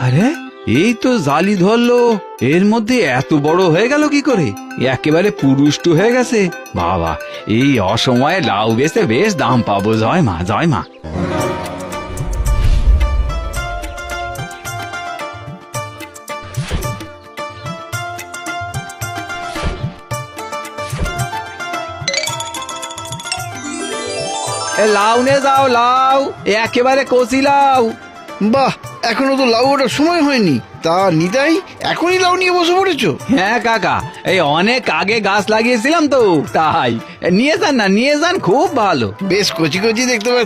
আরে এই তো জালি ধরলো, এর মধ্যে এত বড় হয়ে গেল কি করে? একেবারে পুরুষ্টু হয়ে গেছে। বাবা, এই অসময়ে লাউ বেচে বেশ দাম পাবো। জয় মা, জয় মা। লাউ নে যাও, লাউ একেবারে কচি লাউ। বাহ, এখনো তো লাউ ওঠার সময় হয়নি, তা নিতাই এখনই লাউ নিয়ে বসে পড়েছো? হ্যাঁ কাকা, এই অনেক আগে গাছ লাগিয়েছিলাম তো, তাই নিয়ে যান না, নিয়ে যান, খুব ভালো। বেশ কচি কচি দেখতে পাচ্ছি।